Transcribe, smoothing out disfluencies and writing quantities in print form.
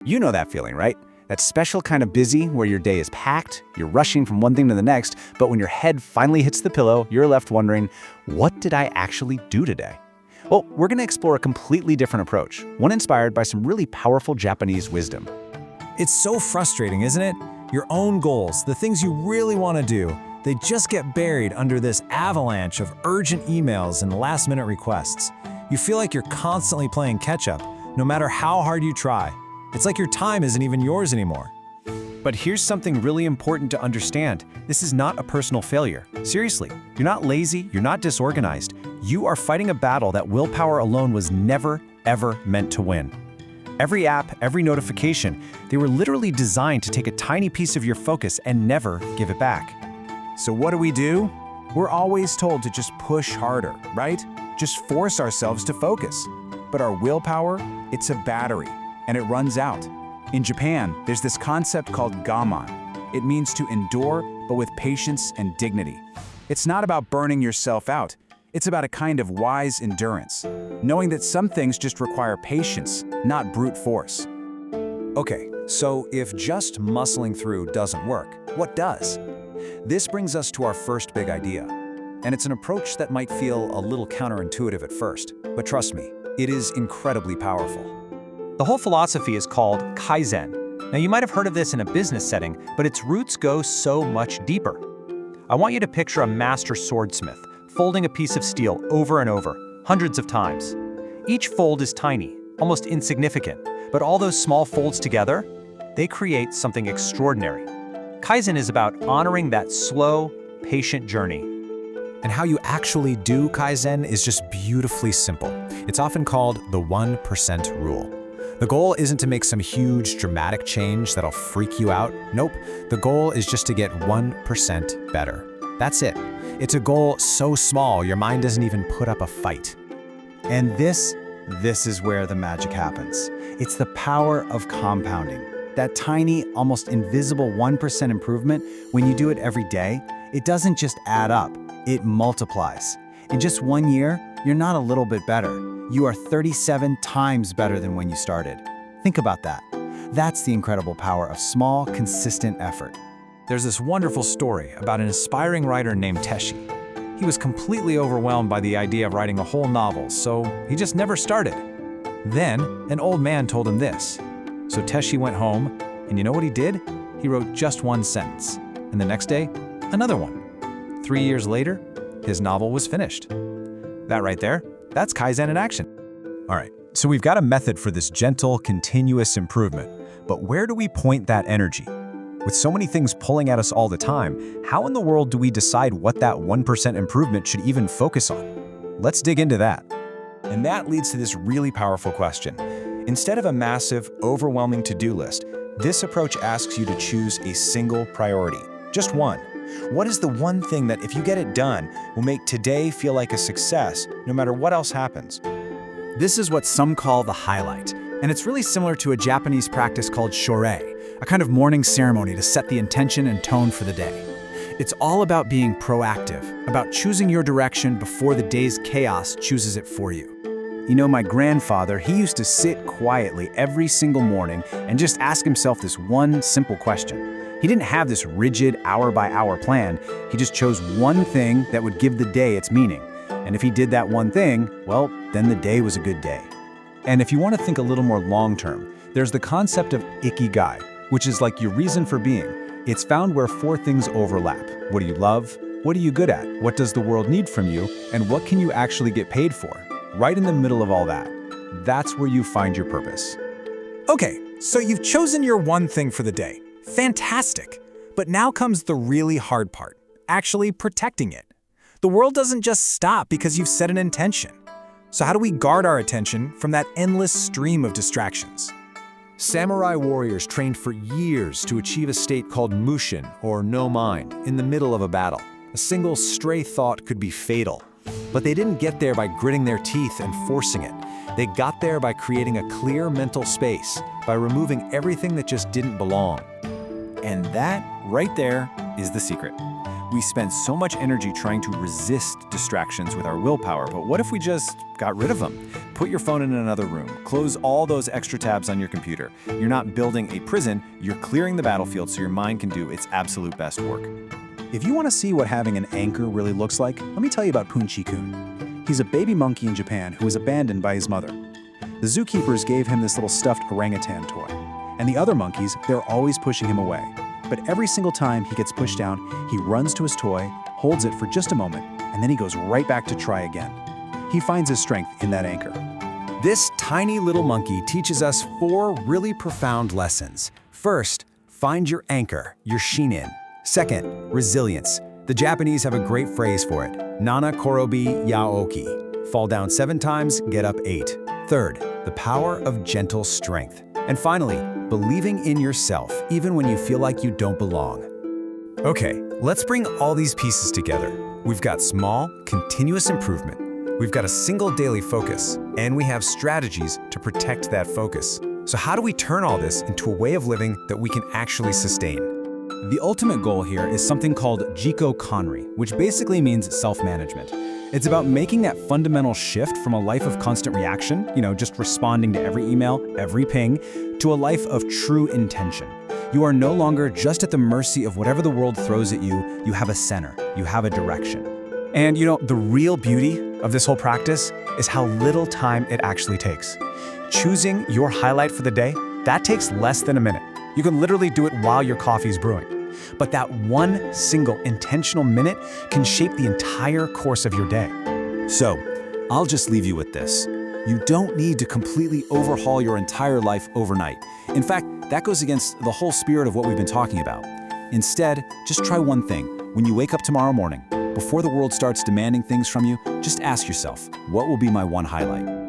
You know that feeling, right? That special kind of busy where your day is packed, you're rushing from one thing to the next, but when your head finally hits the pillow, you're left wondering, what did I actually do today? Well, we're going to explore a completely different approach, one inspired by some really powerful Japanese wisdom. It's so frustrating, isn't it? Your own goals, the things you really want to do, they just get buried under this avalanche of urgent emails and last-minute requests. You feel like you're constantly playing catch-up, no matter how hard you try. It's like your time isn't even yours anymore. But here's something really important to understand. This is not a personal failure. Seriously, you're not lazy, you're not disorganized. You are fighting a battle that willpower alone was never, ever meant to win. Every app, every notification, they were literally designed to take a tiny piece of your focus and never give it back. So what do? We're always told to just push harder, right? Just force ourselves to focus. But our willpower, it's a battery, and it runs out. In Japan, there's this concept called gaman. It means to endure, but with patience and dignity. It's not about burning yourself out. It's about a kind of wise endurance, knowing that some things just require patience, not brute force. Okay, so if just muscling through doesn't work, what does? This brings us to our first big idea. And it's an approach that might feel a little counterintuitive at first, but trust me, it is incredibly powerful. The whole philosophy is called Kaizen. Now, you might have heard of this in a business setting, but its roots go so much deeper. I want you to picture a master swordsmith folding a piece of steel over and over, hundreds of times. Each fold is tiny, almost insignificant, but all those small folds together, they create something extraordinary. Kaizen is about honoring that slow, patient journey. And how you actually do Kaizen is just beautifully simple. It's often called the 1% rule. The goal isn't to make some huge, dramatic change that'll freak you out. Nope, the goal is just to get 1% better. That's it. It's a goal so small, your mind doesn't even put up a fight. And this is where the magic happens. It's the power of compounding. That tiny, almost invisible 1% improvement, when you do it every day, it doesn't just add up, it multiplies. In just 1 year, you're not a little bit better. You are 37 times better than when you started. Think about that. That's the incredible power of small, consistent effort. There's this wonderful story about an aspiring writer named Teshi. He was completely overwhelmed by the idea of writing a whole novel, so he just never started. Then, an old man told him this. So Teshi went home, and you know what he did? He wrote just one sentence. And the next day, another one. 3 years later, his novel was finished. That right there, that's Kaizen in action. All right, so we've got a method for this gentle, continuous improvement. But where do we point that energy? With so many things pulling at us all the time, how in the world do we decide what that 1% improvement should even focus on? Let's dig into that. And that leads to this really powerful question. Instead of a massive, overwhelming to-do list, this approach asks you to choose a single priority, just one. What is the one thing that, if you get it done, will make today feel like a success, no matter what else happens? This is what some call the highlight, and it's really similar to a Japanese practice called shorei, a kind of morning ceremony to set the intention and tone for the day. It's all about being proactive, about choosing your direction before the day's chaos chooses it for you. You know, my grandfather, he used to sit quietly every single morning and just ask himself this one simple question. He didn't have this rigid hour-by-hour plan. He just chose one thing that would give the day its meaning. And if he did that one thing, well, then the day was a good day. And if you want to think a little more long-term, there's the concept of Ikigai, which is like your reason for being. It's found where 4 things overlap. What do you love? What are you good at? What does the world need from you? And what can you actually get paid for? Right in the middle of all that. That's where you find your purpose. Okay, so you've chosen your one thing for the day. Fantastic. But now comes the really hard part, actually protecting it. The world doesn't just stop because you've set an intention. So how do we guard our attention from that endless stream of distractions? Samurai warriors trained for years to achieve a state called mushin, or no mind, in the middle of a battle. A single stray thought could be fatal. But they didn't get there by gritting their teeth and forcing it. They got there by creating a clear mental space, by removing everything that just didn't belong. And that, right there, is the secret. We spend so much energy trying to resist distractions with our willpower, but what if we just got rid of them? Put your phone in another room. Close all those extra tabs on your computer. You're not building a prison, you're clearing the battlefield so your mind can do its absolute best work. If you want to see what having an anchor really looks like, let me tell you about Punchi-kun. He's a baby monkey in Japan who was abandoned by his mother. The zookeepers gave him this little stuffed orangutan toy. And the other monkeys, they're always pushing him away. But every single time he gets pushed down, he runs to his toy, holds it for just a moment, and then he goes right back to try again. He finds his strength in that anchor. This tiny little monkey teaches us 4 really profound lessons. First, find your anchor, your shinin. Second, resilience. The Japanese have a great phrase for it. Nana korobi yaoki. Fall down 7 times, get up 8. Third, the power of gentle strength. And finally, believing in yourself, even when you feel like you don't belong. Okay, let's bring all these pieces together. We've got small, continuous improvement. We've got a single daily focus, and we have strategies to protect that focus. So how do we turn all this into a way of living that we can actually sustain? The ultimate goal here is something called Jiko Kanri, which basically means self-management. It's about making that fundamental shift from a life of constant reaction, just responding to every email, every ping, to a life of true intention. You are no longer just at the mercy of whatever the world throws at you. You have a center, you have a direction. And the real beauty of this whole practice is how little time it actually takes. Choosing your highlight for the day, that takes less than a minute. You can literally do it while your coffee's brewing. But that one single intentional minute can shape the entire course of your day. So, I'll just leave you with this. You don't need to completely overhaul your entire life overnight. In fact, that goes against the whole spirit of what we've been talking about. Instead, just try one thing. When you wake up tomorrow morning, before the world starts demanding things from you, just ask yourself, what will be my one highlight?